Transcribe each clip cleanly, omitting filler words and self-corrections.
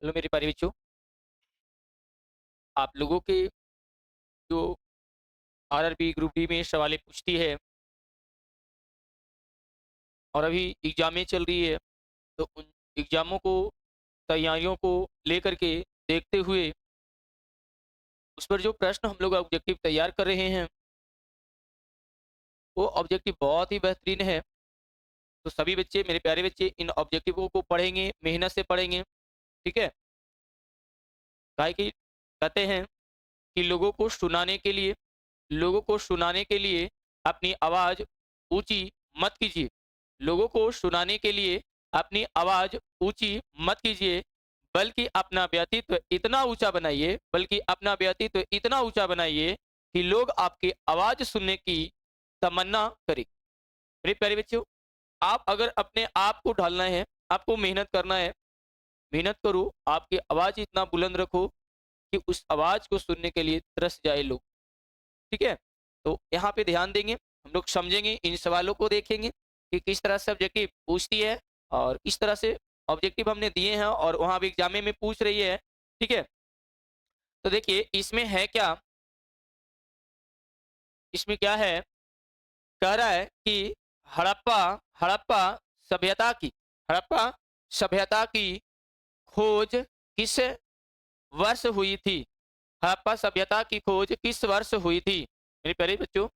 Hello मेरे प्यारे बच्चों, आप लोगों के जो आरआरबी ग्रुप डी में सवालें पूछती है और अभी एग्जामें चल रही है, तो उन एग्जामों को तैयारियों को लेकर के देखते हुए उस पर जो प्रश्न हम लोग ऑब्जेक्टिव तैयार कर रहे हैं वो ऑब्जेक्टिव बहुत ही बेहतरीन है। तो सभी बच्चे, मेरे प्यारे बच्चे, इन ऑब्जेक्टिवों को पढ़ेंगे, मेहनत से पढ़ेंगे। ठीक है। काहे कि कहते हैं कि लोगों को सुनाने के लिए अपनी आवाज ऊंची मत कीजिए। लोगों को सुनाने के लिए अपनी आवाज ऊंची मत कीजिए, बल्कि अपना व्यक्तित्व इतना ऊंचा बनाइए कि लोग आपकी आवाज सुनने की तमन्ना करें। मेरे प्यारे बच्चों, आप अगर अपने आप को ढालना है, आपको मेहनत करना है, मेहनत करो, आपकी आवाज इतना बुलंद रखो कि उस आवाज को सुनने के लिए तरस जाए लोग। ठीक है। तो यहाँ पे ध्यान देंगे, हम लोग समझेंगे, इन सवालों को देखेंगे कि किस तरह से ऑब्जेक्टिव पूछती है और किस तरह से ऑब्जेक्टिव हमने दिए हैं और वहां भी एग्जाम में पूछ रही है। ठीक है। तो देखिए इसमें है क्या, इसमें क्या है, कह रहा है कि हड़प्पा हड़प्पा सभ्यता की हड़प्पा सभ्यता की खोज किस वर्ष हुई थी। हड़प्पा सभ्यता की खोज किस वर्ष हुई थी। मेरे प्यारे बच्चों,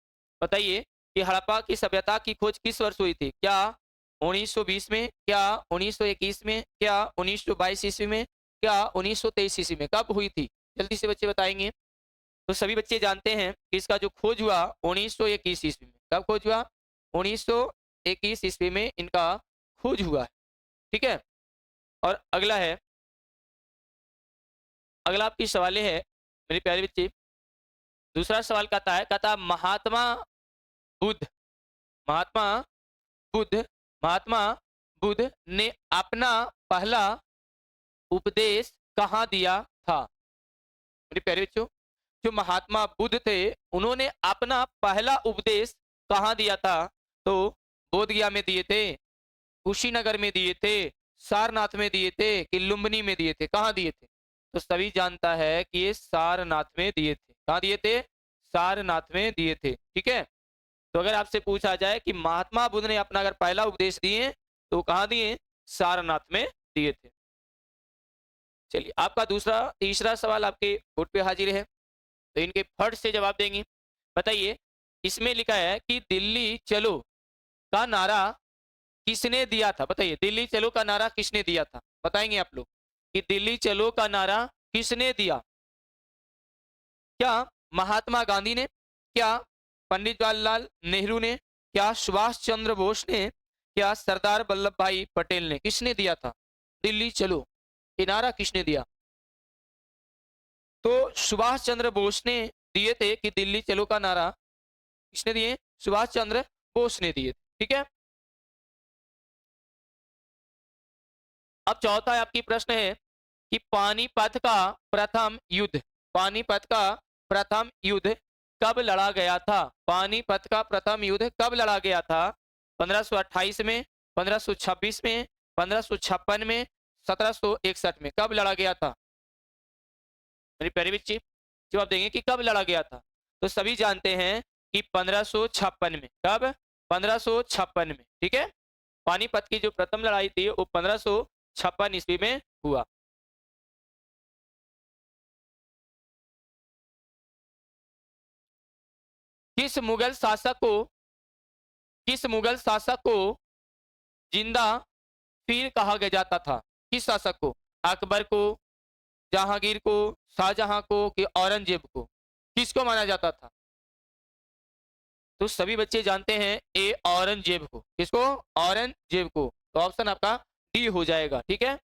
बताइए कि हड़प्पा की सभ्यता की खोज किस वर्ष हुई थी। क्या 1920 में, क्या 1921 में, क्या 1922 ईस्वी में, क्या 1923 ईस्वी में, कब हुई थी? जल्दी से बच्चे बताएंगे। तो सभी बच्चे जानते हैं कि इसका जो खोज हुआ 1921 ईस्वी में। कब खोज हुआ? 1921 ईस्वी में इनका खोज हुआ है। ठीक है। और अगला आपकी सवाल है मेरे प्यारे बच्चे। दूसरा सवाल कहता है बुद्ध महात्मा बुद्ध महात्मा बुद्ध ने अपना पहला उपदेश कहाँ दिया था। मेरे प्यारे बच्चों, जो महात्मा बुद्ध थे उन्होंने अपना पहला उपदेश कहाँ दिया था? तो बोध गया में दिए थे, कुशीनगर में दिए थे, सारनाथ में दिए थे कि लुम्बिनी में दिए थे? कहाँ दिए थे? तो सभी जानता है कि ये सारनाथ में दिए थे। कहाँ दिए थे? सारनाथ में दिए थे। ठीक है। तो अगर आपसे पूछा जाए कि महात्मा बुद्ध ने अपना अगर पहला उपदेश दिए तो कहाँ दिए? सारनाथ में दिए थे। चलिए, आपका तीसरा सवाल आपके बोर्ड पे हाजिर है, तो इनके फट से जवाब देंगे। बताइए, इसमें लिखा है कि दिल्ली चलो का नारा किसने दिया था? बताइए, दिल्ली चलो का नारा किसने दिया था? बताएंगे आप लोग कि दिल्ली चलो का नारा किसने दिया। क्या महात्मा गांधी ने, क्या पंडित जवाहरलाल नेहरू ने, क्या सुभाष चंद्र बोस ने, क्या सरदार वल्लभ भाई पटेल ने? किसने दिया था दिल्ली चलो ये नारा? किसने दिया? तो सुभाष चंद्र बोस ने दिए थे कि दिल्ली चलो का नारा किसने दिए? सुभाष चंद्र बोस ने दिए थे। ठीक है। अब चौथा आपकी प्रश्न है कि पानीपत का प्रथम युद्ध कब लड़ा गया था? पानीपत का प्रथम युद्ध कब लड़ा गया था? 1528 में, 1526 में, 1556 में, 1761 में? कब लड़ा गया था? मेरे प्यारे बच्चे जवाब देंगे कि कब लड़ा गया था। तो सभी जानते हैं कि 1556 में। कब? 1556 में। ठीक है। पानीपत की जो प्रथम लड़ाई थी वो 1556 ईस्वी में हुआ। किस मुगल शासक को किस मुगल शासक को जिंदा पीर कहा गया जाता था? किस शासक को? अकबर को, जहांगीर को, शाहजहां को कि औरंगजेब को? किसको माना जाता था? तो सभी बच्चे जानते हैं ए औरंगजेब को। किसको? औरंगजेब को। तो ऑप्शन आपका डी हो जाएगा। ठीक है।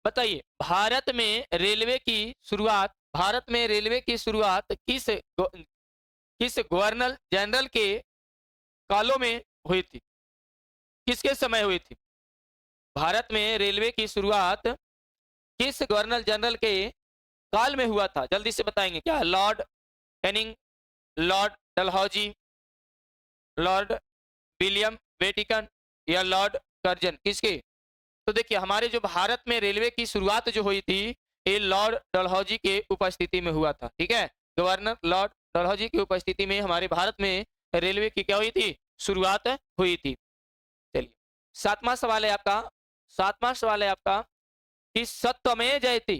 बताइए, भारत में रेलवे की शुरुआत किस गवर्नर जनरल के कालों में हुई थी? किसके समय हुई थी? भारत में रेलवे की शुरुआत किस गवर्नर जनरल के काल में हुआ था? जल्दी से बताएंगे। क्या Lord Canning, Lord Dalhousie, Lord William बेटिकन या लॉर्ड कर्जन? किसके? तो देखिए हमारे जो भारत में रेलवे की शुरुआत जो हुई थी ये लॉर्ड डलहौजी के उपस्थिति में हुआ था। ठीक है, गवर्नर लॉर्ड डलहौजी की उपस्थिति में हमारे भारत में रेलवे की क्या हुई थी, शुरुआत हुई थी। चलिए सातवां सवाल है आपका, सातवां सवाल है आपका कि सत्यमेव जयते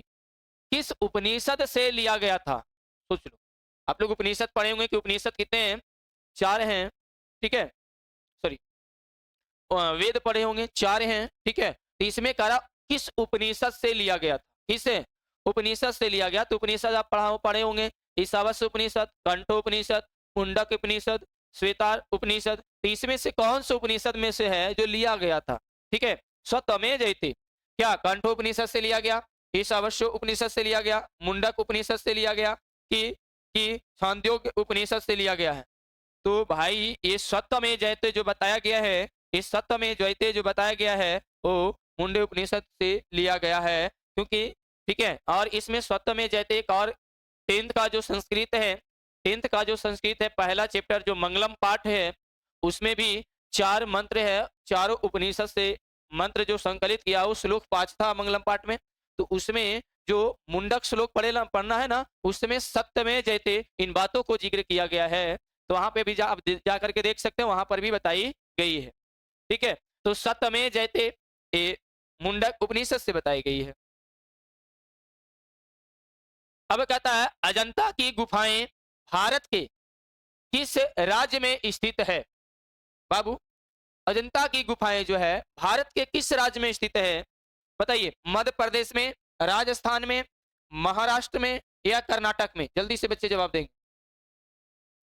किस उपनिषद से लिया गया था। सोच लो, आप लोग उपनिषद पढ़े होंगे कि उपनिषद कितने हैं, 4 हैं। ठीक है, सॉरी वेद पढ़े होंगे, 4 हैं। ठीक है, तो इसमें कहा किस उपनिषद से लिया गया था, किस उपनिषद से लिया गया। तो उपनिषद आप पढ़े होंगे, ईशावास्य उपनिषद, कंठोपनिषद, मुंडक उपनिषद, श्वेतार उपनिषद। तो इसमें से कौन से उपनिषद में से है जो लिया गया था। ठीक है, स्वतमेव जयते क्या कंठोपनिषद से लिया गया, ईशावास्य उपनिषद से लिया गया, मुंडक उपनिषद से लिया गया कि छांदोग्य उपनिषद से लिया गया है। तो भाई ये सत्यमेव जयते जो बताया गया है, इस सत्यमेव जयते जो बताया गया है वो मुंडक उपनिषद से लिया गया है। क्योंकि ठीक है, और इसमें सत्यमेव जयते एक और 10th का जो संस्कृत है, 10th का जो संस्कृत है पहला चैप्टर जो मंगलम पाठ है उसमें भी 4 मंत्र है, चारों उपनिषद से मंत्र जो संकलित किया वो श्लोक 5 था मंगलम पाठ में। तो उसमें जो मुंडक श्लोक पढ़ना है ना, उसमें सत्यमेव जयते इन बातों को जिक्र किया गया है। तो वहां पे भी आप जा करके देख सकते हैं, वहां पर भी बताई गई है। ठीक है, तो सत्यमेव जयते ये मुंडक उपनिषद से बताई गई है। अब कहता है अजंता की गुफाएं भारत के किस राज्य में स्थित है। बाबू अजंता की गुफाएं जो है भारत के किस राज्य में स्थित है बताइए। मध्य प्रदेश में, राजस्थान में, महाराष्ट्र में या कर्नाटक में। जल्दी से बच्चे जवाब देंगे।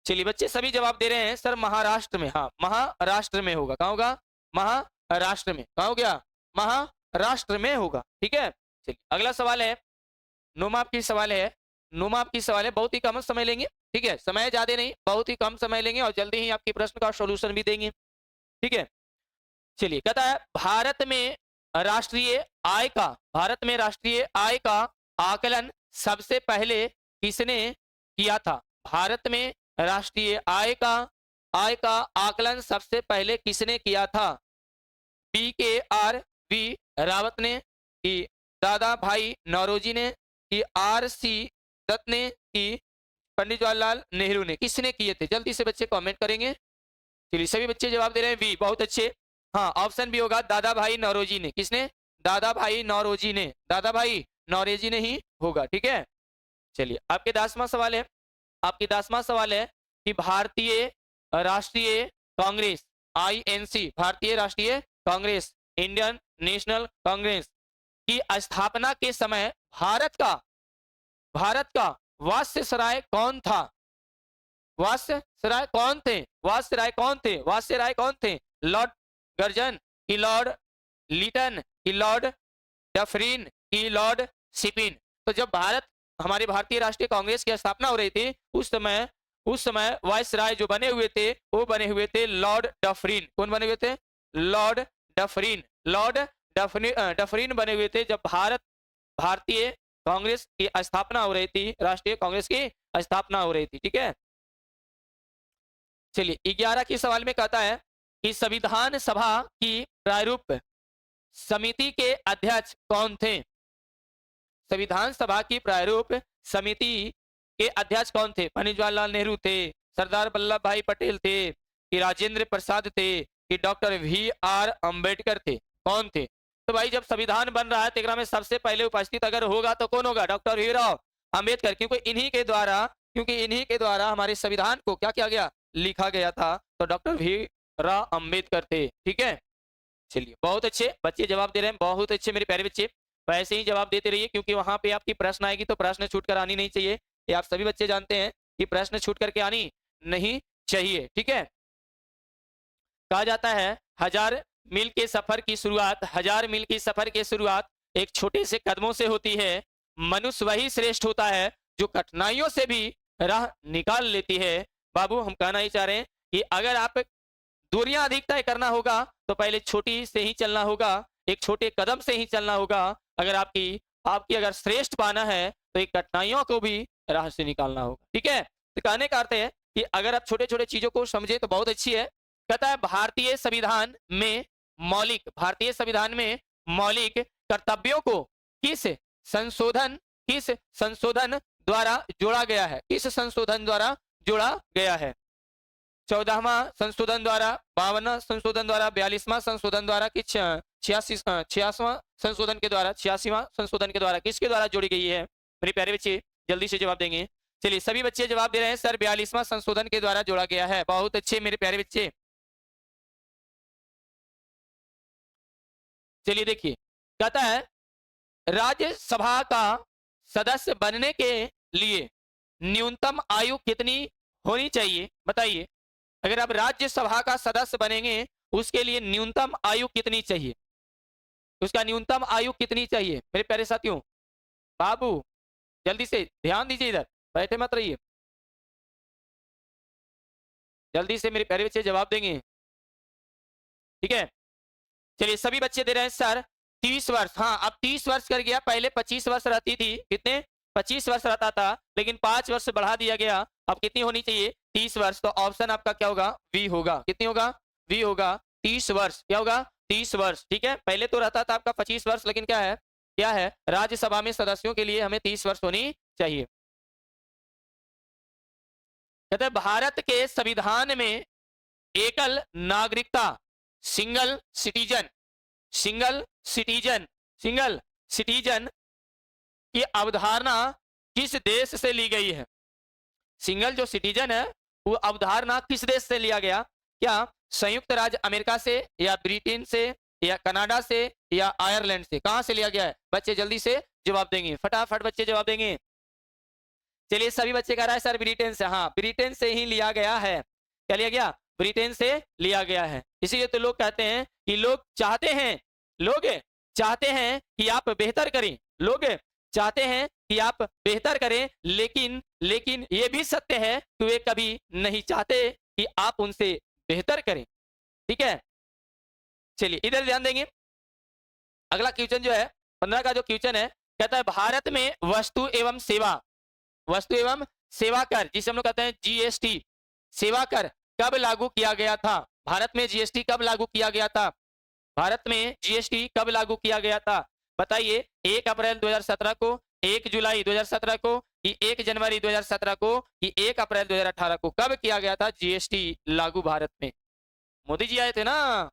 चलिए बच्चे सभी जवाब दे रहे हैं सर महाराष्ट्र में। हाँ महाराष्ट्र में होगा। कहाँ होगा, महाराष्ट्र में। कहाँ हो गया, महाराष्ट्र में होगा। ठीक है, चलिए अगला सवाल है, नोमाप की सवाल है, नोमाप की सवाल है, बहुत ही कम समय लेंगे। ठीक है, समय ज्यादा नहीं, बहुत ही कम समय लेंगे और जल्दी ही आपकी प्रश्न का सॉल्यूशन भी देंगे। ठीक है, चलिए कहता है भारत में राष्ट्रीय आय का, भारत में राष्ट्रीय आय का आकलन सबसे पहले किसने किया था। भारत में राष्ट्रीय आय का आकलन सबसे पहले किसने किया था। PKRV रावत ने, कि दादा भाई नौरोजी ने, कि RC दत्त ने, कि पंडित जवाहरलाल नेहरू ने। किसने किए थे, जल्दी से बच्चे कमेंट करेंगे। चलिए सभी बच्चे जवाब दे रहे हैं बी, बहुत अच्छे। हाँ ऑप्शन भी होगा, दादा भाई नौरोजी ने। किसने, दादा भाई नौरोजी ने, दादा भाई नौरोजी ने ही होगा। ठीक है, चलिए आपके 10वां सवाल है, आपकी 10वां सवाल है कि भारतीय राष्ट्रीय कांग्रेस INC, भारतीय राष्ट्रीय कांग्रेस, इंडियन नेशनल कांग्रेस की स्थापना के समय भारत का वायसराय कौन था। वायसराय कौन थे, वायसराय कौन थे, वायसराय कौन थे। लॉर्ड गर्जन, की लॉर्ड लिटन, की लॉर्ड डफरिन, की लॉर्ड सिपिन। तो जब हमारे भारतीय राष्ट्रीय कांग्रेस की स्थापना हो रही थी उस समय वायसराय जो बने हुए थे वो बने हुए थे लॉर्ड डफरिन। कौन बने हुए थे, लॉर्ड डफरिन, लॉर्ड डफरिन बने हुए थे जब भारतीय कांग्रेस की स्थापना हो रही थी, राष्ट्रीय कांग्रेस की स्थापना हो रही थी। ठीक है, चलिए 11 के सवाल में कहता है कि संविधान सभा की प्रारूप समिति के अध्यक्ष कौन थे। संविधान सभा की प्रारूप समिति के अध्यक्ष कौन थे। पंडित जवाहरलाल नेहरू थे, सरदार वल्लभ भाई पटेल थे, कि राजेंद्र प्रसाद थे, कि डॉक्टर VR अंबेडकर थे। कौन थे। तो भाई जब संविधान बन रहा है तो एकरा में सबसे पहले उपस्थित अगर होगा तो कौन होगा, डॉक्टर भीमराव अंबेडकर। क्योंकि इन्हीं के द्वारा हमारे संविधान को क्या किया गया, लिखा गया था। तो डॉक्टर भीमराव अंबेडकर थे। ठीक है, चलिए बहुत अच्छे बच्चे जवाब दे रहे हैं, बहुत अच्छे मेरे प्यारे बच्चे। वैसे ही जवाब देते रहिए क्योंकि वहां पे आपकी प्रश्न आएगी तो प्रश्न छूट कर आनी नहीं चाहिए। ये आप सभी बच्चे जानते हैं कि प्रश्न छूट करके आनी नहीं चाहिए। ठीक है, कहा जाता है 1000 मील के सफर की शुरुआत एक छोटे से कदमों से होती है। मनुष्य वही श्रेष्ठ होता है जो कठिनाइयों से भी राह निकाल लेती है। बाबू हम कहना ही चाह रहे हैं कि अगर आप दूरियां अधिक तय करना होगा तो पहले छोटी से ही चलना होगा, एक छोटे कदम से ही चलना होगा। अगर आपकी अगर श्रेष्ठ पाना है तो एक कठिनाइयों को भी राह से निकालना होगा। ठीक है, तो कहने का अर्थ है कि अगर आप छोटे छोटे चीजों को समझे तो बहुत अच्छी है। कहता है भारतीय संविधान में मौलिक कर्तव्यों को किस संशोधन द्वारा जोड़ा गया है? किस संशोधन द्वारा जोड़ा गया है? 14वां संशोधन द्वारा, 52वां संशोधन द्वारा, 42वां संशोधन द्वारा कि 86वां संशोधन के द्वारा, 86वां संशोधन के द्वारा, किसके द्वारा जोड़ी गई है? मेरे प्यारे बच्चे जल्दी से जवाब देंगे। चलिए सभी बच्चे जवाब दे रहे हैं सर 42वां संशोधन के द्वारा जोड़ा गया है। बहुत अच्छे मेरे प्यारे बच्चे। चलिए देखिए, कहता है राज्यसभा का सदस्य बनने के लिए न्यूनतम आयु कितनी होनी चाहिए? बताइए, अगर आप राज्यसभा का सदस्य बनेंगे उसके लिए न्यूनतम आयु कितनी चाहिए? उसका न्यूनतम आयु कितनी चाहिए मेरे प्यारे साथियों? बाबू जल्दी से ध्यान दीजिए, इधर बैठे मत रहिए, जल्दी से मेरे प्यारे बच्चे जवाब देंगे। ठीक है, चलिए सभी बच्चे दे रहे हैं सर 30 वर्ष। हाँ, अब 30 वर्ष कर गया, पहले 25 वर्ष रहती थी। कितने? 25 वर्ष रहता था, लेकिन 5 वर्ष बढ़ा दिया गया। अब कितनी होनी चाहिए? 30 वर्ष। तो ऑप्शन आपका क्या होगा? वी होगा। कितनी होगा? वी होगा। 30 वर्ष। क्या होगा? 30 वर्ष। ठीक है, पहले तो रहता था आपका 25 वर्ष, लेकिन क्या है, क्या है, राज्यसभा में सदस्यों के लिए हमें 30 वर्ष होनी चाहिए। कहते हैं भारत के संविधान में एकल नागरिकता, single citizen, single citizen, single citizen की अवधारणा किस देश से ली गई है? सिंगल जो सिटीजन है वो अवधारणा किस देश से लिया गया? क्या संयुक्त राज्य अमेरिका से, या ब्रिटेन से, या कनाडा से, या आयरलैंड से? कहां से लिया गया है? बच्चे जल्दी से जवाब देंगे, फटाफट बच्चे जवाब देंगे। चलिए सभी बच्चे कह रहा है सर ब्रिटेन से। हाँ, ब्रिटेन से ही लिया गया है। क्या लिया गया? ब्रिटेन से लिया गया है। इसीलिए तो लोग कहते हैं कि लोग चाहते हैं कि आप बेहतर करें, लोग चाहते हैं कि आप बेहतर करें, लेकिन ये भी सत्य है कि वे कभी नहीं चाहते कि आप उनसे बेहतर करें। ठीक है, चलिए इधर ध्यान देंगे। अगला क्वेश्चन जो है 15 का जो क्वेश्चन है, कहता है भारत में वस्तु एवं सेवा कर, जिसे हम लोग कहते हैं जीएसटी, सेवा कर कब लागू किया गया था? भारत में जीएसटी कब लागू किया गया था? भारत में जीएसटी कब लागू किया गया था? बताइए, 1 अप्रैल 2017 को, 1 जुलाई 2017 को, कि 1 जनवरी 2017 को, कि 1 अप्रैल 2018 को? कब किया गया था जीएसटी लागू भारत में? मोदी जी आए थे ना।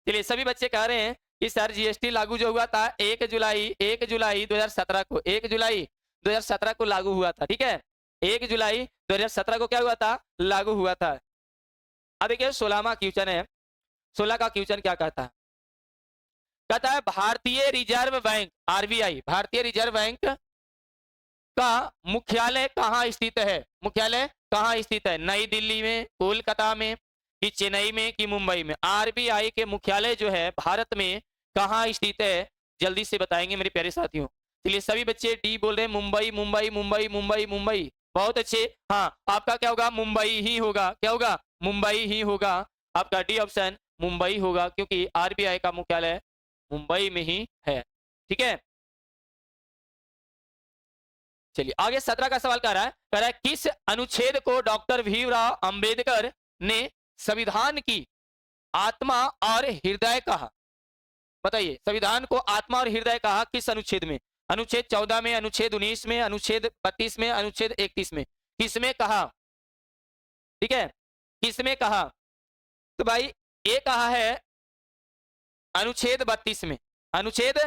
चलिए सभी बच्चे कह रहे हैं कि सर जीएसटी लागू जो हुआ था 1 जुलाई 2017 को, 1 जुलाई 2017 को लागू हुआ था। ठीक है, 1 जुलाई 2017 को क्या हुआ था? लागू हुआ था। अब देखिए 16वां क्वेश्चन है। 16 का क्वेश्चन क्या कहता है? कहता है भारतीय रिजर्व बैंक, आरबीआई, भारतीय रिजर्व बैंक का मुख्यालय कहाँ स्थित है? मुख्यालय कहाँ स्थित है? नई दिल्ली में, कोलकाता में, कि चेन्नई में, कि मुंबई में? आरबीआई के मुख्यालय जो है भारत में कहाँ स्थित है? जल्दी से बताएंगे मेरे प्यारे साथियों। चलिए सभी बच्चे डी बोल रहे हैं, मुंबई मुंबई मुंबई मुंबई मुंबई। बहुत अच्छे। हाँ, आपका क्या होगा? मुंबई ही होगा। क्या होगा? मुंबई ही होगा। आपका डी ऑप्शन मुंबई होगा, क्योंकि आरबीआई का मुख्यालय मुंबई में ही है। ठीक है, चलिए आगे 17 का सवाल कह रहा है किस अनुच्छेद को डॉक्टर भीमराव अंबेडकर ने संविधान की आत्मा और हृदय कहा? बताइए, संविधान को आत्मा और हृदय कहा किस अनुच्छेद में? अनुच्छेद 14 में, अनुच्छेद 19 में, अनुच्छेद 32 में, अनुच्छेद 31 में? किसमें कहा? ठीक है, किसमें कहा? तो भाई ये कहा है अनुच्छेद 32 में, अनुच्छेद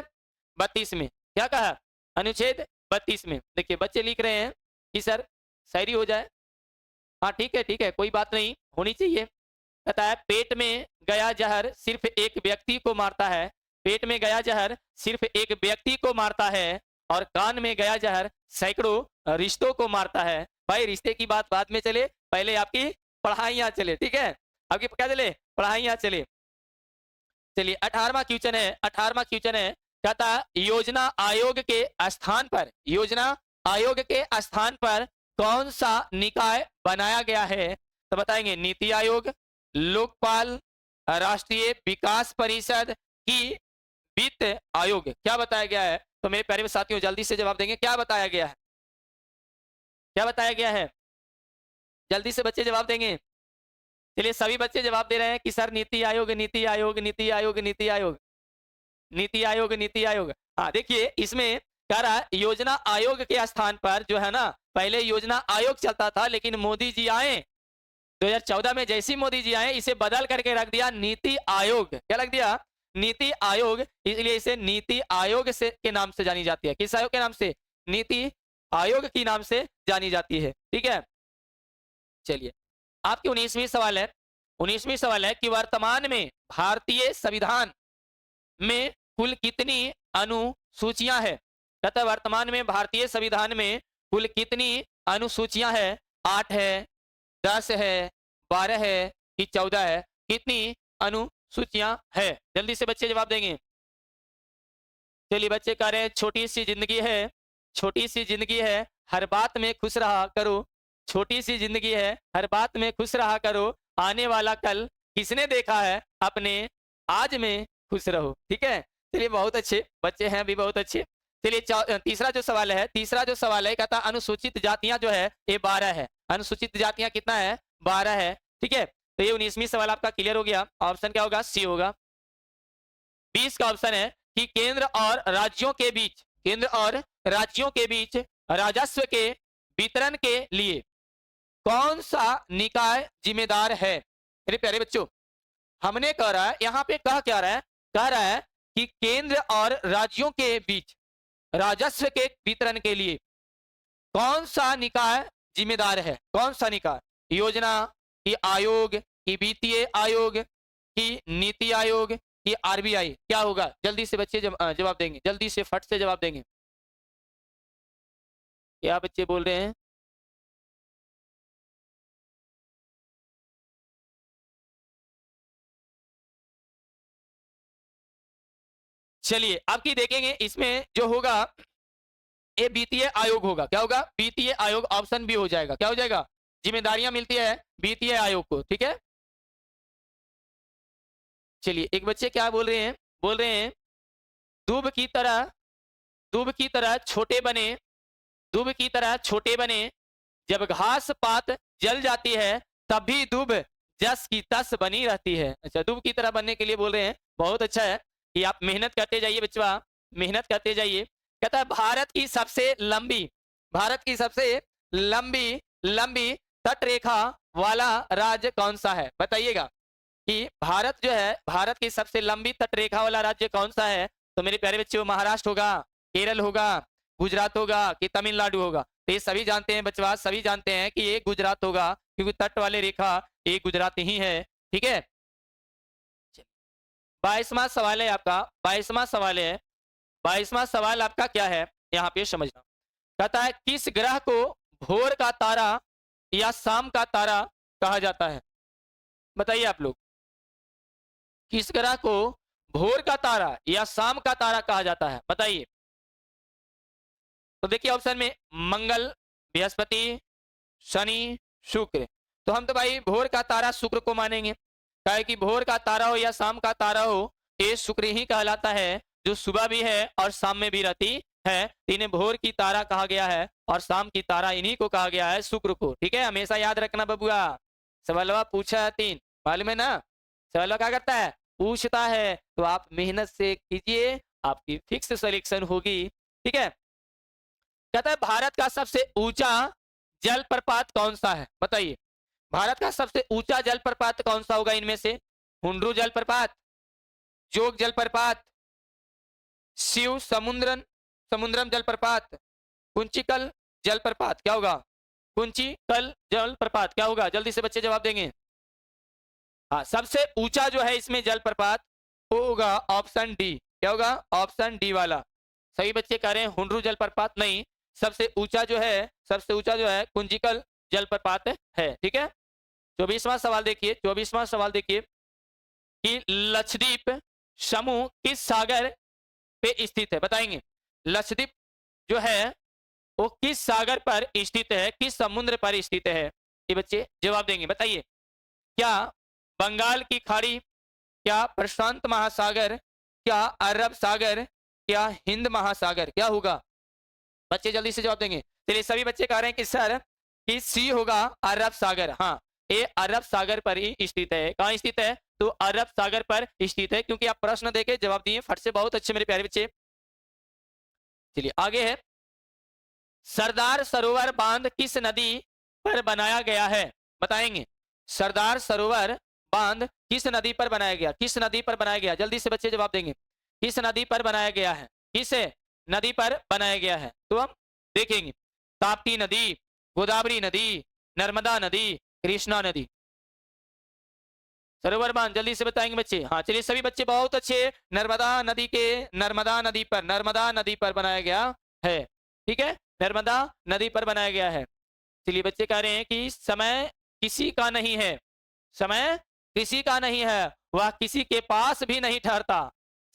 32 में। क्या कहा? अनुच्छेद 32 में। देखिए बच्चे लिख रहे हैं कि सर शायरी हो जाए। हाँ ठीक है, कोई बात नहीं, होनी चाहिए। कहता है पेट में गया जहर सिर्फ एक व्यक्ति को मारता है, पेट में गया जहर सिर्फ एक व्यक्ति को मारता है, और कान में गया जहर सैकड़ों रिश्तों को मारता है। भाई रिश्ते की बात बाद में चले, पहले आपकी पढ़ाइयाँ चले। ठीक है, आपकी क्या चले? पढ़ाइयाँ चले। चलिए 18वां क्वेश्चन है। 18वां क्वेश्चन है, कहता योजना आयोग के स्थान पर, योजना आयोग के स्थान पर कौन सा निकाय बनाया गया है? तो बताएंगे नीति आयोग, लोकपाल, राष्ट्रीय विकास परिषद, की वित्त आयोग? क्या बताया गया है? तो मेरे प्यारे साथियों जल्दी से जवाब देंगे, क्या बताया गया है? क्या बताया गया है? जल्दी से बच्चे जवाब देंगे। चलिए सभी बच्चे जवाब दे रहे हैं कि सर नीति आयोग, नीति आयोग, नीति आयोग, नीति आयोग। नीति आयोग, नीति आयोग। हाँ देखिए इसमें कह रहा है योजना आयोग के स्थान पर जो है ना, पहले योजना आयोग चलता था, लेकिन मोदी जी आए 2014 में, जैसे ही मोदी जी आए इसे बदल करके रख दिया नीति आयोग। क्या रख दिया? नीति आयोग। इसलिए इसे नीति आयोग से के नाम से जानी जाती है। किस आयोग के नाम से? नीति आयोग के नाम से जानी जाती है। ठीक है, चलिए आपकी 19वीं सवाल है। 19वीं सवाल है कि वर्तमान में भारतीय संविधान में कुल कितनी अनुसूचियां हैं? कहता है वर्तमान में भारतीय संविधान में कुल कितनी अनुसूचियां हैं? 8 है, 10 है, 12 है कि 14 है? कितनी अनुसूचियां है? जल्दी से बच्चे जवाब देंगे। चलिए बच्चे कह रहे हैं छोटी सी जिंदगी है, छोटी सी जिंदगी है, हर बात में खुश रहा करो। छोटी सी जिंदगी है, हर बात में खुश रहा करो, आने वाला कल किसने देखा है, अपने आज में खुश रहो। ठीक है, चलिए बहुत अच्छे बच्चे हैं अभी, बहुत अच्छे। चलिए तीसरा जो सवाल है, तीसरा जो सवाल है कहता अनुसूचित जातियां जो है ये 12 है। अनुसूचित जातियां कितना है? 12 है। ठीक है, तो ये 19वीं सवाल आपका क्लियर हो गया। ऑप्शन क्या होगा? सी होगा। 20 का ऑप्शन है कि केंद्र और राज्यों के बीच, केंद्र और राज्यों के बीच राजस्व के वितरण के लिए कौन सा निकाय जिम्मेदार है? मेरे प्यारे बच्चों, हमने कह रहा है यहां पे कह क्या रहा है? कह रहा है कि केंद्र और राज्यों के बीच राजस्व के वितरण के लिए कौन सा निकाय जिम्मेदार है? कौन सा निकाय? योजना की आयोग की वित्तीय आयोग की नीति आयोग की आरबीआई? क्या होगा? जल्दी से बच्चे जवाब देंगे, जल्दी से फट से जवाब देंगे। क्या बच्चे बोल रहे हैं? चलिए आपकी देखेंगे इसमें जो होगा ये वित्तीय आयोग होगा। क्या होगा? वित्तीय आयोग। ऑप्शन बी हो जाएगा। क्या हो जाएगा? जिम्मेदारियां मिलती है वित्तीय आयोग को। ठीक है, चलिए एक बच्चे क्या बोल रहे हैं? बोल रहे हैं दूब की तरह, दूब की तरह छोटे बने, दूब की तरह छोटे बने, जब घास पात जल जाती है तब भी दूब जस की तस बनी रहती है। अच्छा, दूब की तरह बनने के लिए बोल रहे हैं। बहुत अच्छा है कि आप मेहनत करते जाइए बच्चा, मेहनत करते जाइए। कहता है भारत की सबसे लंबी, भारत की सबसे लंबी लंबी तट रेखा वाला राज्य कौन सा है? बताइएगा कि भारत जो है, भारत की सबसे लंबी तट रेखा वाला राज्य कौन सा है? तो मेरे प्यारे बच्चों महाराष्ट्र होगा, केरल होगा, गुजरात होगा कि तमिलनाडु होगा? तो ये सभी जानते हैं बच्चा, सभी जानते हैं कि ये गुजरात होगा, क्योंकि तट वाले रेखा ये गुजरात ही है। ठीक है, 22वां सवाल है आपका, 22वां सवाल है। 22वां सवाल आपका क्या है यहाँ पे समझना। कहता है किस ग्रह को भोर का तारा या शाम का तारा कहा जाता है? बताइए आप लोग, किस ग्रह को भोर का तारा या शाम का तारा कहा जाता है? बताइए। तो देखिए ऑप्शन में मंगल, बृहस्पति, शनि, शुक्र। तो हम तो भाई भोर का तारा शुक्र को मानेंगे, काहे कि भोर का तारा हो या शाम का तारा हो ये शुक्र ही कहलाता है, जो सुबह भी है और शाम में भी रहती है। इन्हें भोर की तारा कहा गया है और शाम की तारा इन्हीं को कहा गया है, शुक्र को। ठीक है, हमेशा याद रखना बबुआ। सवालवा पूछा है 3, मालूम है ना? सवालवा क्या करता है? पूछता है। तो आप मेहनत से कीजिए, आपकी फिक्स सिलेक्शन होगी। ठीक है, कहता है भारत का सबसे ऊंचा जलप्रपात कौन सा है? बताइए, भारत का सबसे ऊंचा जलप्रपात कौन सा होगा इनमें से? हुंड्रू जलप्रपात, जोग जलप्रपात, शिव समुद्रम समुद्रम जलप्रपात, कुंचिकल जलप्रपात। क्या होगा? कुंचिकल जलप्रपात। क्या होगा? जल्दी से बच्चे जवाब देंगे। हाँ, सबसे ऊंचा जो है इसमें जलप्रपात वो होगा ऑप्शन डी। क्या होगा? ऑप्शन डी वाला। सही बच्चे कह रहे हैं हुंड्रू जलप्रपात नहीं, सबसे ऊंचा जो है, सबसे ऊंचा जो है कुंचिकल जलप्रपात है। ठीक है, 24वां सवाल देखिए, 24वां सवाल देखिए कि लक्षद्वीप समूह किस सागर पे स्थित है? बताएंगे, लक्षद्वीप जो है वो किस सागर पर स्थित है, किस समुद्र पर स्थित है? ये बच्चे जवाब देंगे। बताइए, क्या बंगाल की खाड़ी, क्या प्रशांत महासागर, क्या अरब सागर, क्या हिंद महासागर? क्या होगा? बच्चे जल्दी से जवाब देंगे। चलिए सभी बच्चे कह रहे हैं कि सर कि सी होगा अरब सागर। हाँ, ये अरब सागर पर ही स्थित है। कहाँ स्थित है? तो अरब सागर पर स्थित है। क्योंकि आप प्रश्न देके जवाब दिए फट से, बहुत अच्छे मेरे प्यारे बच्चे। चलिए आगे है, सरदार सरोवर बांध किस नदी पर बनाया गया है? बताएंगे। सरदार सरोवर बांध किस नदी पर बनाया गया? किस नदी पर बनाया गया? जल्दी से बच्चे जवाब देंगे। किस नदी पर बनाया गया है? किस नदी पर बनाया गया है? तो हम देखेंगे, ताप्ती नदी, गोदावरी नदी, नर्मदा नदी, कृष्णा नदी। सरोवर बांध जल्दी से बताएंगे बच्चे। हाँ चलिए सभी बच्चे बहुत अच्छे। नर्मदा नदी के, नर्मदा नदी पर बनाया गया है। ठीक है, नर्मदा नदी पर बनाया गया है। चलिए बच्चे कह रहे हैं कि समय किसी का नहीं है, समय किसी का नहीं है, वह किसी के पास भी नहीं ठहरता।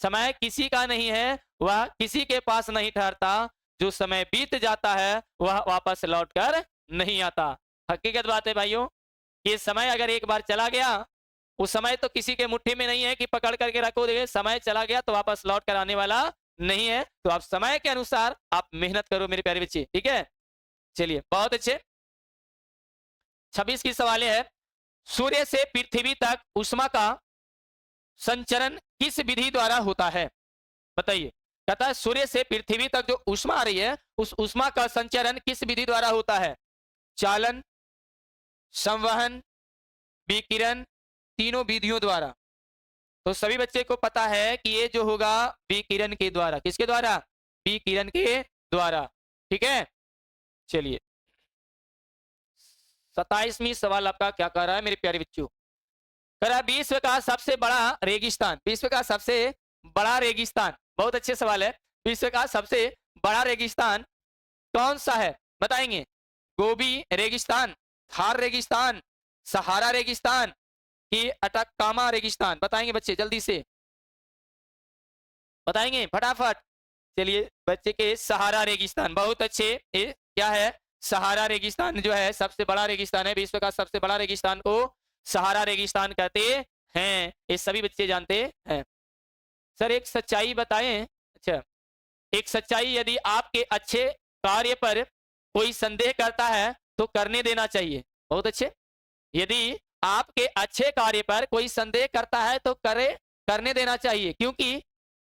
समय किसी का नहीं है, वह किसी के पास नहीं ठहरता। जो समय बीत जाता है वह वापस लौट कर नहीं आता। हकीकत बात है भाइयों, ये समय अगर एक बार चला गया, उस समय तो किसी के मुट्ठी में नहीं है कि पकड़ करके रखो। देखिए समय चला गया तो वापस लौट कर आने वाला नहीं है। तो आप समय के अनुसार आप मेहनत करो मेरे प्यारे बच्चे। ठीक है, चलिए बहुत अच्छे। 26 की सवाल है, सूर्य से पृथ्वी तक ऊष्मा का संचरण किस विधि द्वारा होता है? बताइए। कहता है सूर्य से पृथ्वी तक जो ऊष्मा आ रही है, उस ऊष्मा का संचरण किस विधि द्वारा होता है? चालन, संवहन, विकिरण, तीनों विधियों द्वारा। तो सभी बच्चे को पता है कि ये जो होगा विकिरण के द्वारा। किसके द्वारा? विकिरण के द्वारा। ठीक है, चलिए 27वीं सवाल आपका क्या कर रहा है मेरे प्यारे बच्चों? कह रहा है विश्व का सबसे बड़ा रेगिस्तान, विश्व का सबसे बड़ा रेगिस्तान। बहुत अच्छे सवाल है। विश्व का सबसे बड़ा रेगिस्तान कौन सा है? बताएंगे। गोबी रेगिस्तान, थार रेगिस्तान, सहारा रेगिस्तान कि अटकामा रेगिस्तान? बताएंगे बच्चे जल्दी से, बताएंगे फटाफट। चलिए बच्चे के सहारा रेगिस्तान, बहुत अच्छे। ये क्या है? सहारा रेगिस्तान जो है सबसे बड़ा रेगिस्तान है। विश्व का सबसे बड़ा रेगिस्तान को सहारा रेगिस्तान कहते हैं, ये सभी बच्चे जानते हैं। सर एक सच्चाई बताएं। अच्छा, एक सच्चाई, यदि आपके अच्छे कार्य पर कोई संदेह करता है तो करने देना चाहिए। बहुत अच्छे। यदि आपके अच्छे कार्य पर कोई संदेह करता है तो करने देना चाहिए, क्योंकि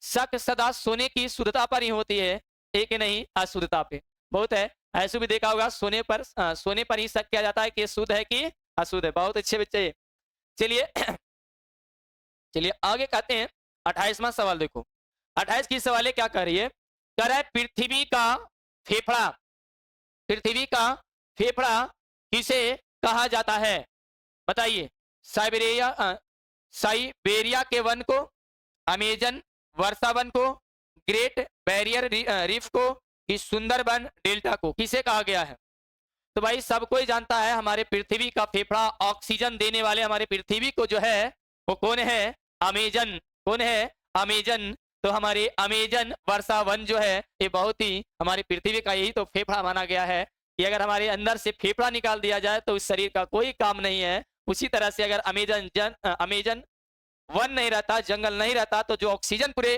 शक सदा सोने की शुद्धता पर ही होती है, एक नहीं अशुद्धता पे। बहुत है, ऐसे भी देखा होगा सोने पर ही शक किया जाता है कि शुद्ध है कि अशुद्ध है। बहुत अच्छे बच्चे। चलिए चलिए आगे कहते हैं 28वां सवाल। देखो 28 की सवाल क्या कर रही है? कह रहा है पृथ्वी का फेफड़ा, पृथ्वी का फेफड़ा किसे कहा जाता है? बताइए। साइबेरिया के वन को, अमेजन वर्षा वन को, ग्रेट बैरियर रीफ को, कि सुंदरबन डेल्टा को किसे कहा गया है? तो भाई सब कोई जानता है हमारे पृथ्वी का फेफड़ा, ऑक्सीजन देने वाले हमारे पृथ्वी को जो है वो कौन है? अमेजन। कौन है? अमेजन। तो हमारे अमेजन वर्षा वन जो है ये बहुत ही हमारी पृथ्वी का यही तो फेफड़ा माना गया है कि अगर हमारे अंदर से फेफड़ा निकाल दिया जाए तो इस शरीर का कोई काम नहीं है। उसी तरह से अगर अमेजन वन नहीं रहता, जंगल नहीं रहता, तो जो ऑक्सीजन पूरे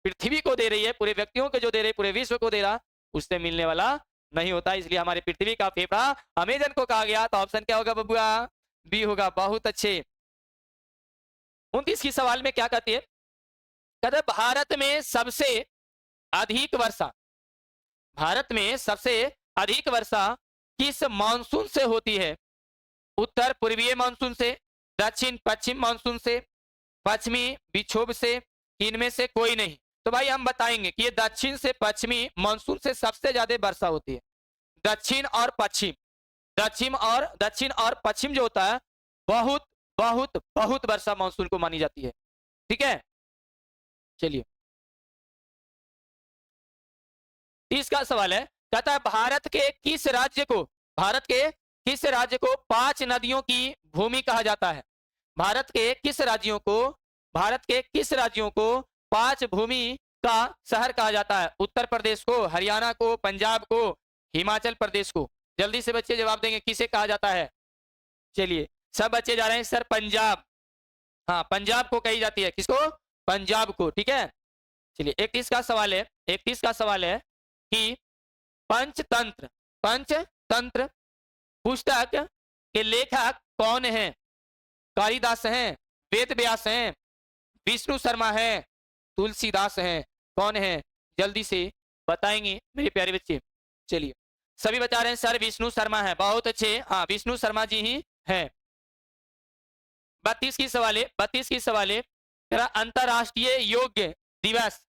पृथ्वी को दे रही है, पूरे व्यक्तियों को जो दे रही है, पूरे विश्व को दे रहा, उससे मिलने वाला नहीं होता। इसलिए हमारे पृथ्वी का फेफड़ा अमेजन को कहा गया। तो ऑप्शन क्या होगा बबुआ? बी होगा। बहुत अच्छे। 29 की सवाल में क्या कहती है? कहते हैं भारत में सबसे अधिक वर्षा, भारत में सबसे अधिक वर्षा किस मानसून से होती है? उत्तर पूर्वीय मानसून से, दक्षिण पश्चिम मानसून से, पश्चिमी विक्षोभ से, इनमें से कोई नहीं। तो भाई हम बताएंगे कि ये दक्षिण से पश्चिमी मानसून से सबसे ज्यादा वर्षा होती है। दक्षिण और पश्चिम, दक्षिण और पश्चिम जो होता है बहुत बहुत बहुत वर्षा मानसून को मानी जाती है। ठीक है, चलिए 30 का सवाल है। कहता है भारत के किस राज्य को, भारत के किस राज्य को 5 नदियों की भूमि कहा जाता है? भारत के किस राज्यों को, भारत के किस राज्यों को 5 भूमि का शहर कहा जाता है? उत्तर प्रदेश को, हरियाणा को, पंजाब को, हिमाचल प्रदेश को? जल्दी से बच्चे जवाब देंगे किसे कहा जाता है। चलिए सब बच्चे जा रहे हैं सर पंजाब। हाँ पंजाब को कही जाती है। किसको? पंजाब को। ठीक है, चलिए 31 का सवाल है। 31 का सवाल है कि पंचतंत्र, पंचतंत्र पुस्तक के लेखक कौन हैं? कालिदास हैं, वेद व्यास हैं, विष्णु शर्मा है, तुलसीदास हैं, कौन है? जल्दी से बताएंगे मेरे प्यारे बच्चे। चलिए, सभी बता रहे हैं सर विष्णु शर्मा है, बहुत अच्छे, हाँ विष्णु शर्मा जी ही हैं। 32 की सवाल है, 32 की सवाल है, तेरा अंतरराष्ट्रीय योग दिवस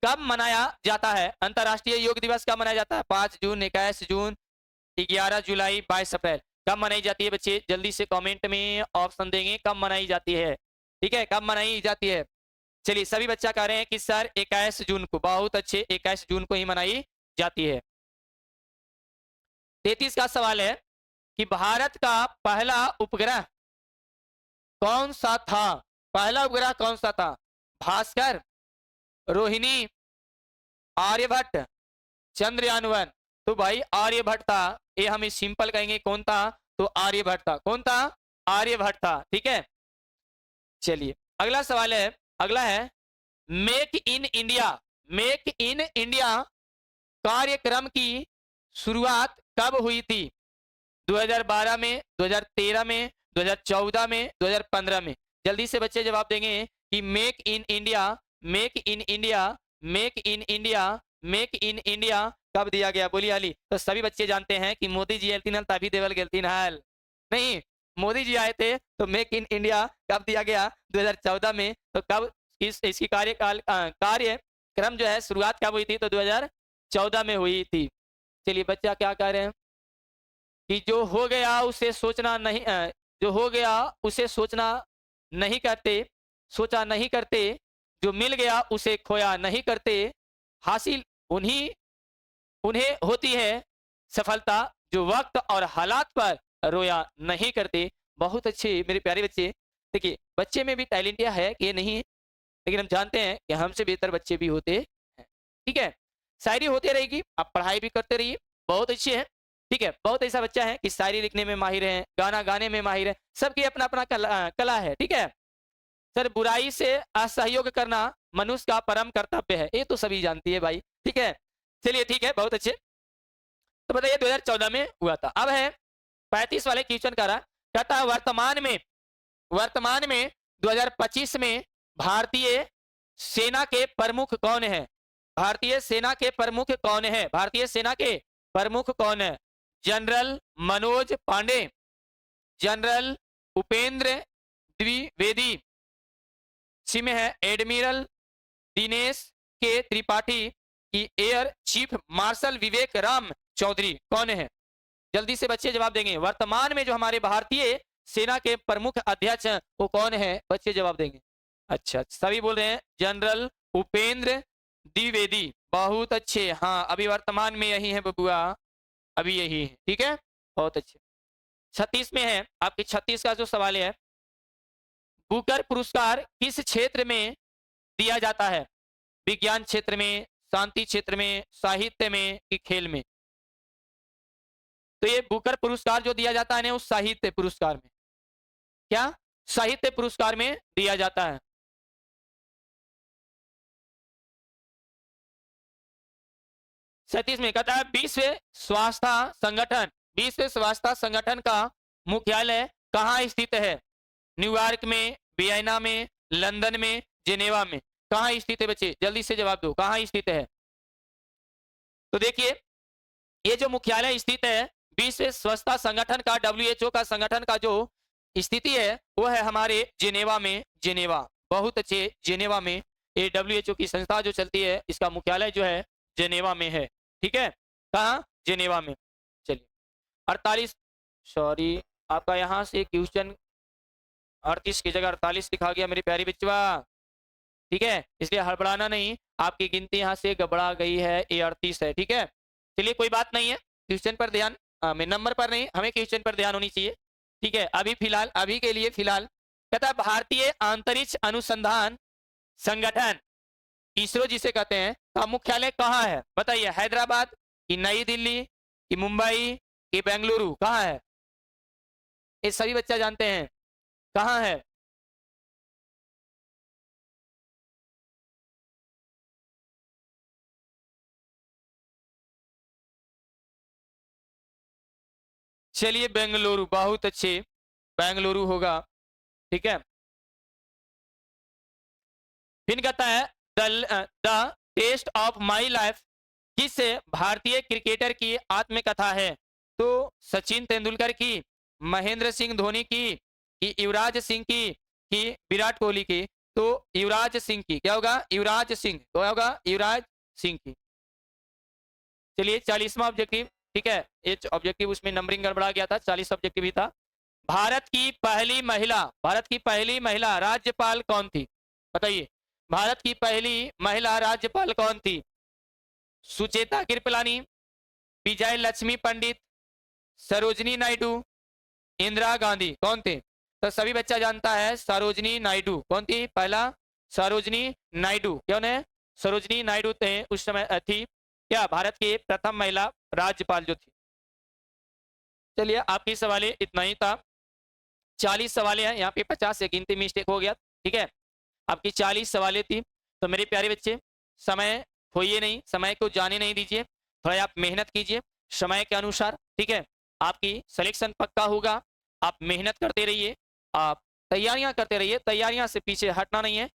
कब मनाया जाता है? अंतरराष्ट्रीय योग दिवस कब मनाया जाता है? 5 जून, 21 जून, 11 जुलाई, 22 अप्रैल। कब मनाई जाती है बच्चे? जल्दी से कमेंट में ऑप्शन देंगे कब मनाई जाती है। ठीक है, कब मनाई जाती है? चलिए, सभी बच्चा कह रहे हैं कि सर 21 जून को, बहुत अच्छे, 21 जून को ही मनाई जाती है। 33 का सवाल है कि भारत का पहला उपग्रह कौन सा था? पहला उपग्रह कौन सा था? भास्कर, रोहिणी, आर्यभट्ट, चंद्रयान 1। तो भाई आर्यभट्ट था, ये हम सिंपल कहेंगे, कौन था? तो आर्यभट्ट था। कौन था? आर्यभट्ट था। ठीक है, चलिए अगला सवाल है, अगला है make in India, make in India कार्यक्रम की शुरुआत कब हुई थी? 2012 में, 2013 में, 2014 में, 2015 में? जल्दी से बच्चे जवाब देंगे कि make in India, make in India, make in India, make in India कब दिया गया? बोलिए अली। तो सभी बच्चे जानते हैं कि मोदी जी एलतीन तभी देवल गेलतीन हाल नहीं, मोदी जी आए थे तो मेक इन इंडिया कब दिया गया? 2014 में। तो कब इसकी कार्यकाल कार्यक्रम जो है शुरुआत कब हुई थी? तो 2014 में हुई थी। चलिए बच्चा क्या कह रहे हैं कि जो हो गया उसे सोचना नहीं, जो हो गया उसे सोचना नहीं करते, सोचा नहीं करते, जो मिल गया उसे खोया नहीं करते, हासिल उन्हीं उन्हें होती है सफलता, जो वक्त और हालात पर रोया नहीं करते। बहुत अच्छे मेरे प्यारे बच्चे। देखिए, बच्चे में भी टैलेंट है कि नहीं, लेकिन हम जानते हैं कि हमसे बेहतर बच्चे भी होते हैं। ठीक है, शायरी होती रहेगी, आप पढ़ाई भी करते रहिए, बहुत अच्छे हैं। ठीक है, बहुत ऐसा बच्चा है कि शायरी लिखने में माहिर है, गाना गाने में माहिर है, सबकी अपना अपना कला है। ठीक है सर, बुराई से असहयोग करना मनुष्य का परम कर्तव्य है, ये तो सभी जानती है भाई। ठीक है, चलिए ठीक है, बहुत अच्छे। तो बताइए 2014 में हुआ था। अब है 35 वाले क्वेश्चन का रहा, कहता है वर्तमान में 2025 में भारतीय सेना के प्रमुख कौन है? भारतीय सेना के प्रमुख कौन है? भारतीय सेना के प्रमुख कौन है? जनरल मनोज पांडे, जनरल उपेंद्र द्विवेदी, सी में है एडमिरल दिनेश के त्रिपाठी की एयर चीफ मार्शल विवेक राम चौधरी, कौन है? जल्दी से बच्चे जवाब देंगे। वर्तमान में जो हमारे भारतीय सेना के प्रमुख अध्यक्ष हैं वो कौन है? बच्चे जवाब देंगे। अच्छा, सभी बोल रहे हैं जनरल उपेंद्र द्विवेदी, बहुत अच्छे। हाँ, अभी वर्तमान में यही है बबुआ, अभी यही है। ठीक है, बहुत अच्छे। 36 में है आपके, 36 का जो सवाल है, बुकर पुरस्कार किस क्षेत्र में दिया जाता है? विज्ञान क्षेत्र में, शांति क्षेत्र में, साहित्य में कि खेल में? तो ये बुकर पुरस्कार जो दिया जाता है ना, उस साहित्य पुरस्कार में, क्या साहित्य पुरस्कार में दिया जाता है। 37 में कहता है विश्व स्वास्थ्य संगठन का मुख्यालय कहाँ स्थित है? न्यूयॉर्क में, वियना में, लंदन में, जेनेवा में? कहाँ स्थित है बच्चे? जल्दी से जवाब दो, कहाँ स्थित है? तो देखिए, ये जो मुख्यालय स्थित है विश्व स्वास्थ्य संगठन का, WHO का संगठन का जो स्थिति है वो है हमारे जेनेवा में। जेनेवा, बहुत अच्छे, जेनेवा में। ये WHO की संस्था जो चलती है, इसका मुख्यालय जो है जेनेवा में है। ठीक है, कहाँ? जेनेवा में। चलिए 48, सॉरी आपका यहाँ से क्वेश्चन 38 की जगह 48 लिखा गया मेरी प्यारी बच्चवा। ठीक है, इसलिए हड़बड़ाना नहीं, आपकी गिनती यहाँ से गबड़ा गई है, ये 38 है। ठीक है, चलिए कोई बात नहीं है, क्वेश्चन पर ध्यान, में नंबर पर नहीं, हमें क्वेश्चन पर ध्यान होनी चाहिए। ठीक है, अभी फिलहाल, अभी के लिए फिलहाल कहता है भारतीय अंतरिक्ष अनुसंधान संगठन, इसरो जिसे कहते हैं, का मुख्यालय कहाँ है? बताइए, हैदराबाद कि नई दिल्ली कि मुंबई कि बेंगलुरु? कहाँ है? ये सभी बच्चा जानते हैं, कहाँ है? चलिए बेंगलुरु, बहुत अच्छे, बेंगलुरु होगा। ठीक है, फिर कहता है the test of my life किस भारतीय क्रिकेटर की आत्मकथा है? तो सचिन तेंदुलकर की, महेंद्र सिंह धोनी की, कि युवराज सिंह की, कि विराट कोहली की? तो युवराज सिंह की। क्या होगा? युवराज सिंह। तो क्या होगा? युवराज सिंह की। चलिए 40वां ऑब्जेक्टिव, ठीक है, ये ऑब्जेक्टिव उसमें नंबरिंग गड़बड़ा गया था, 40 ऑब्जेक्टिव ही था। भारत की पहली महिला राज्यपाल कौन थी? बताइए, भारत की पहली महिला राज्यपाल कौन थी? सुचेता कृपलानी, विजय लक्ष्मी पंडित, सरोजनी नायडू, इंदिरा गांधी? कौन थे? तो सभी बच्चा जानता है सरोजनी नायडू। कौन थी? पहला सरोजनी नायडू। कौन है? सरोजनी नायडू थे उस समय थी क्या भारत की प्रथम महिला राज्यपाल जो थी। चलिए आपकी सवाल इतना ही था, 40 सवालें हैं यहाँ पे, 50 से गिनती मिस्टेक हो गया, ठीक है। आपकी 40 सवालें थी। तो मेरे प्यारे बच्चे, समय खोइए नहीं, समय को जाने नहीं दीजिए, थोड़ा आप मेहनत कीजिए समय के अनुसार, ठीक है। आपकी सिलेक्शन पक्का होगा, आप मेहनत करते रहिए, आप तैयारियां करते रहिए, तैयारियां से पीछे हटना नहीं है।